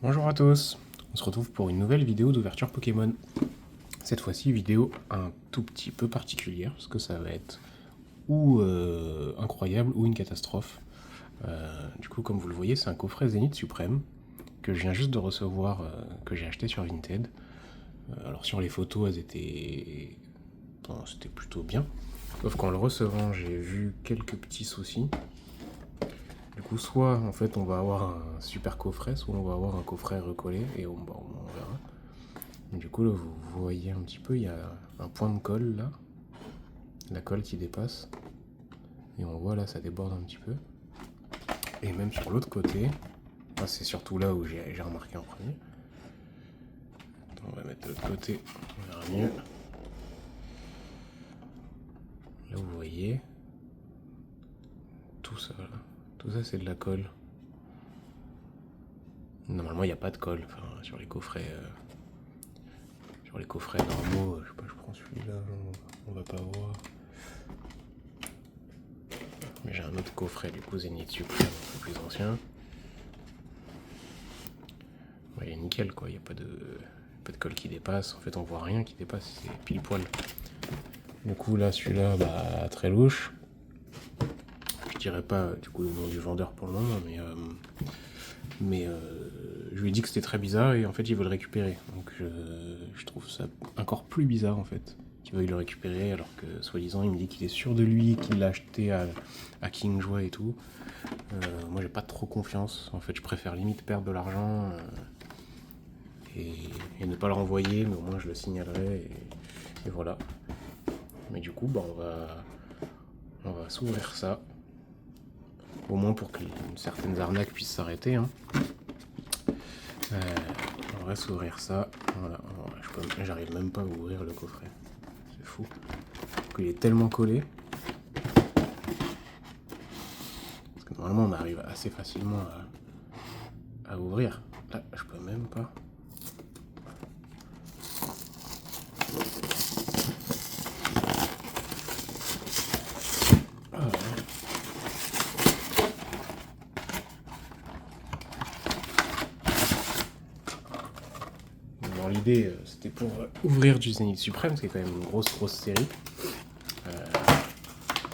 Bonjour à tous, on se retrouve pour une nouvelle vidéo d'ouverture Pokémon. Cette fois-ci, vidéo un tout petit peu particulière, parce que ça va être ou incroyable ou une catastrophe. Du coup, comme vous le voyez, c'est un coffret Zénith Suprême que je viens juste de recevoir, que j'ai acheté sur Vinted. Alors sur les photos, elles étaient... Bon, c'était plutôt bien. Sauf qu'en le recevant, j'ai vu quelques petits soucis. Du coup, soit en fait on va avoir un super coffret, soit on va avoir un coffret recollé, et on verra. Du coup, là, vous voyez un petit peu, il y a un point de colle là, la colle qui dépasse, et on voit là, ça déborde un petit peu. Et même sur l'autre côté, c'est surtout là où j'ai remarqué en premier. On va mettre de l'autre côté, on verra mieux. Là, vous voyez, tout ça là, tout ça c'est de la colle. Normalement, il n'y a pas de colle, enfin, sur les coffrets. Sur les coffrets normaux, je sais pas, je prends celui-là, on va pas voir. Mais j'ai un autre coffret du coup Zénith Suprême, un peu plus ancien. Ouais, nickel quoi, il n'y a pas de colle qui dépasse. En fait, on voit rien qui dépasse, c'est pile poil. Du coup, là, celui-là, très louche. Je dirais pas du coup le nom du vendeur pour le moment, mais je lui ai dit que c'était très bizarre et en fait, il veut le récupérer. Donc, je trouve ça encore plus bizarre en fait qu'il veuille le récupérer alors que soi-disant, il me dit qu'il est sûr de lui, qu'il l'a acheté à King Joy et tout. Moi, j'ai pas trop confiance. En fait, je préfère limite perdre de l'argent. Et ne pas le renvoyer, mais au moins je le signalerai et voilà. Mais du coup, on va s'ouvrir ça, au moins pour que certaines arnaques puissent s'arrêter. Hein. On va s'ouvrir ça. Voilà, j'arrive même pas à ouvrir le coffret. C'est fou. Il est tellement collé. Parce que normalement on arrive assez facilement à ouvrir. Là, je peux même pas. L'idée c'était pour ouvrir du Zénith Suprême, ce qui est quand même une grosse série.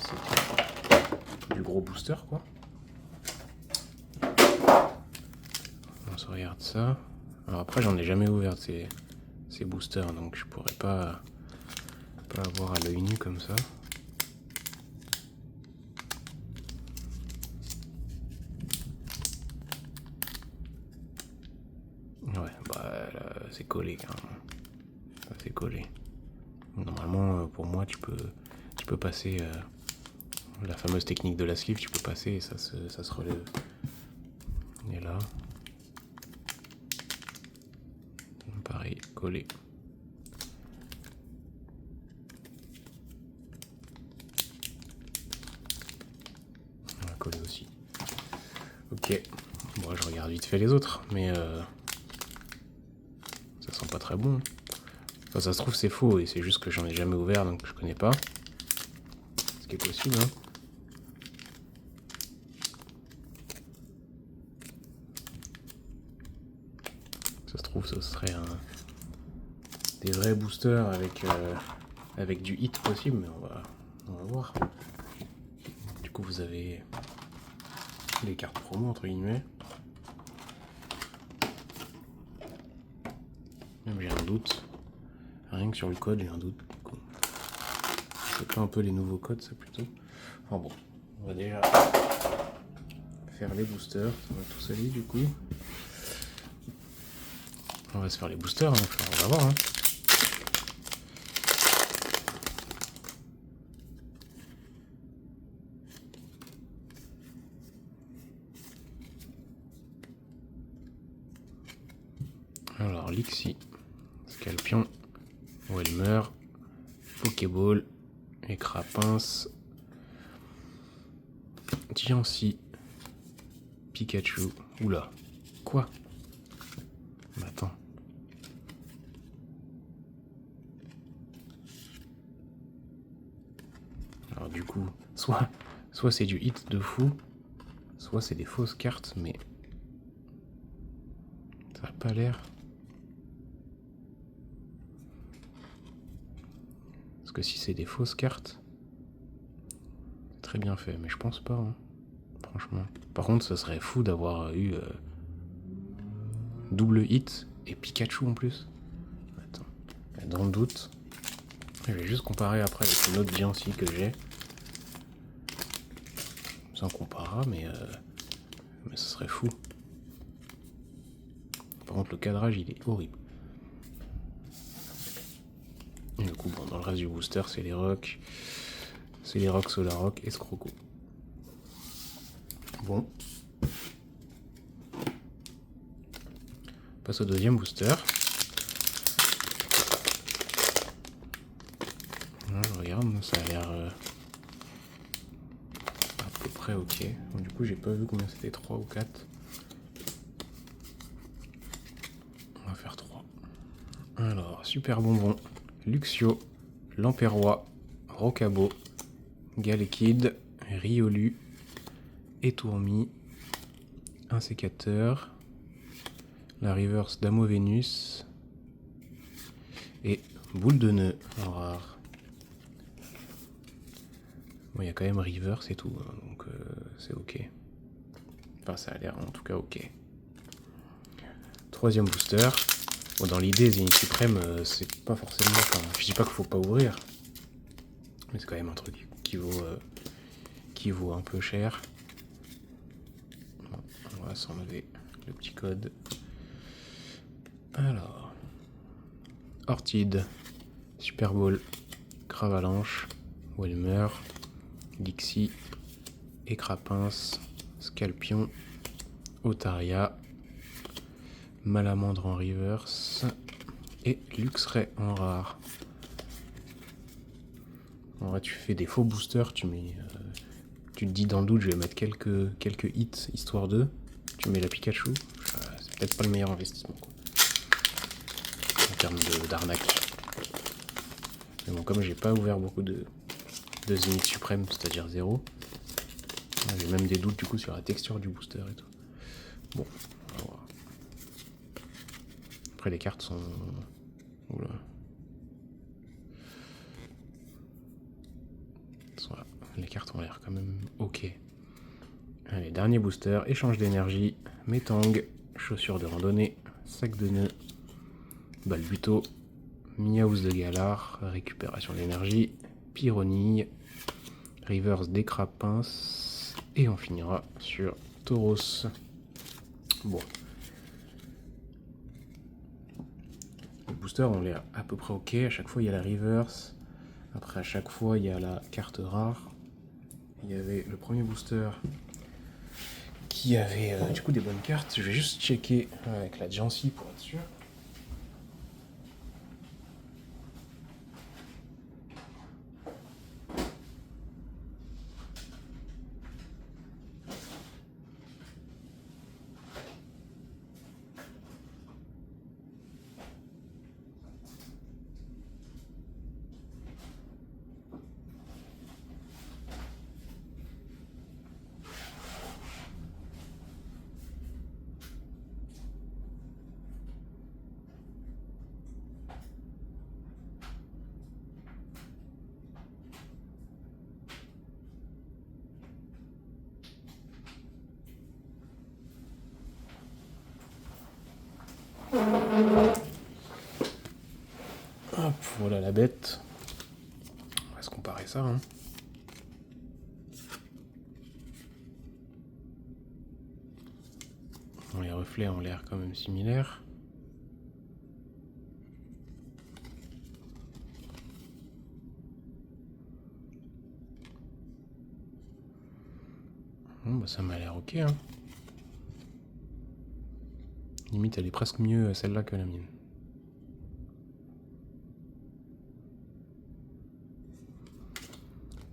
C'est du gros booster quoi. On se regarde ça. Alors après j'en ai jamais ouvert ces boosters, donc je pourrais pas avoir à l'œil nu comme ça. Ouais, c'est collé carrément. Ça c'est collé. Normalement, pour moi, tu peux passer la fameuse technique de la sleeve, tu peux passer et ça se relève. Et là, pareil, collé. On va coller aussi. Ok. Bon, je regarde vite fait les autres, mais ça sent pas très bon. Enfin, ça se trouve c'est faux et c'est juste que j'en ai jamais ouvert donc je connais pas. Ce qui est possible, hein. Ça se trouve ce serait des vrais boosters avec du hit possible, mais on va voir. Du coup vous avez les cartes promo entre guillemets. Même j'ai un doute. Rien que sur le code, j'ai un doute. C'est pas un peu les nouveaux codes, ça plutôt. Enfin bon, on va déjà faire les boosters. Ça va tout salir du coup. On va se faire les boosters, donc on va voir. Hein. Alors, Lixie, Scalpion, Welmer, Pokéball, Écrapince, Diancie, Pikachu. Oula, quoi? Attends. Alors du coup, soit c'est du hit de fou, soit c'est des fausses cartes, mais Ça n'a pas l'air. Parce que si c'est des fausses cartes, c'est très bien fait, mais je pense pas, hein, franchement. Par contre, ça serait fou d'avoir eu double hit et Pikachu en plus. Attends, dans le doute, je vais juste comparer après avec une autre Diancie que j'ai. C'est incomparable, mais ça serait fou. Par contre, le cadrage, il est horrible. Et du coup, bon, dans le reste du booster, c'est les rocks. C'est les rocks Solaroc et Scroco. Bon. On passe au deuxième booster. Je regarde, ça a l'air à peu près ok. Donc, du coup, j'ai pas vu combien c'était, 3 ou 4. On va faire 3. Alors, super bonbon, Luxio, Lamperrois, Rocabo, Galekid, Riolu, Étourmi, un sécateur, la reverse Damo Vénus et boule de nœud en rare. Bon, il y a quand même reverse et tout, hein, donc c'est ok. Enfin, ça a l'air en tout cas ok. Troisième booster. Bon, dans l'idée, Zénith Suprême, c'est pas forcément. Enfin, je dis pas qu'il faut pas ouvrir, mais c'est quand même un truc qui vaut un peu cher. Bon, on va s'enlever le petit code. Alors, Ortide, Super Bowl, Cravalanche, Welmer, Dixie, Écrapince, Scalpion, Otaria, Malamandre en reverse et Luxray en rare. En vrai, tu fais des faux boosters, tu te dis dans le doute, je vais mettre quelques hits histoire de. Tu mets la Pikachu, c'est peut-être pas le meilleur investissement, quoi, en termes d'arnaque. Mais bon, comme j'ai pas ouvert beaucoup de Zénith Suprême, c'est-à-dire 0, j'ai même des doutes du coup sur la texture du booster et tout. Bon, on va voir. Après les cartes sont... Oula. Les cartes ont l'air quand même ok. Allez, dernier booster, échange d'énergie, Métang, chaussures de randonnée, sac de nœuds, Balbuto, Miaus de Galar, récupération d'énergie, Pyronille, reverse d'Écrapince, et on finira sur Tauros. Bon. Les boosters ont l'air à peu près ok, à chaque fois il y a la reverse, après à chaque fois il y a la carte rare. Il y avait le premier booster qui avait du coup des bonnes cartes. Je vais juste checker avec la Diancie pour être sûr. Hop, voilà la bête. On va se comparer ça, hein. Bon, les reflets ont l'air quand même similaires. Bon, bah ça m'a l'air ok, hein. Limite, elle est presque mieux celle-là que la mienne.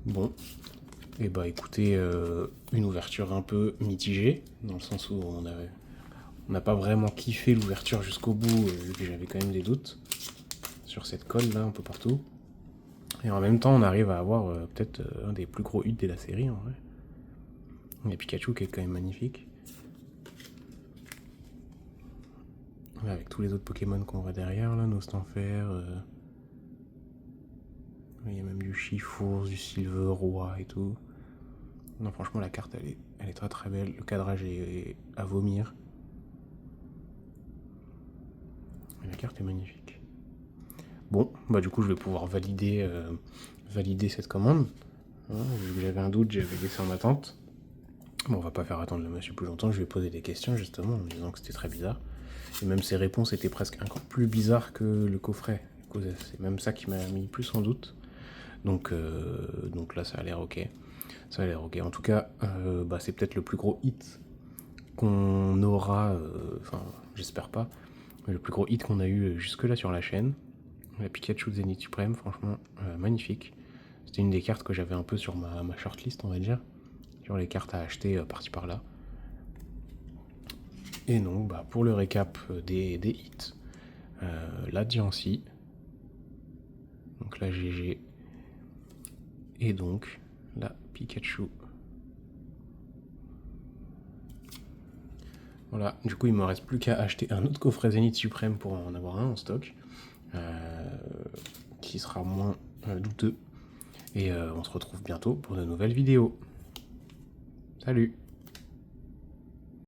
Bon, et bah écoutez, une ouverture un peu mitigée, dans le sens où on n'a pas vraiment kiffé l'ouverture jusqu'au bout, vu que j'avais quand même des doutes sur cette colle là, un peu partout. Et en même temps, on arrive à avoir peut-être un des plus gros hits de la série, en vrai. Il y a Pikachu qui est quand même magnifique. avec tous les autres Pokémon qu'on voit derrière, là, Nostanfer, il y a même du Chifours, du Silveroi et tout. Non, franchement, la carte, elle est très très belle. Le cadrage est à vomir. Et la carte est magnifique. Bon, bah du coup, je vais pouvoir valider cette commande. Hein, vu que j'avais un doute, j'avais laissé en attente. Bon, on va pas faire attendre le monsieur plus longtemps. Je vais poser des questions, justement, en me disant que c'était très bizarre. Et même ses réponses étaient presque encore plus bizarres que le coffret. C'est même ça qui m'a mis plus en doute. Donc là, ça a l'air ok. Ça a l'air ok. En tout cas, bah, c'est peut-être le plus gros hit qu'on aura. Enfin, j'espère pas. Mais le plus gros hit qu'on a eu jusque-là sur la chaîne. La Pikachu Zénith Suprême, franchement, magnifique. C'était une des cartes que j'avais un peu sur ma shortlist, on va dire. Sur les cartes à acheter par-ci par-là. Et non, bah, pour le récap des hits, la Diancie, donc la GG, et donc la Pikachu. Voilà, du coup il me reste plus qu'à acheter un autre coffret Zénith Suprême pour en avoir un en stock, qui sera moins douteux. Et on se retrouve bientôt pour de nouvelles vidéos. Salut!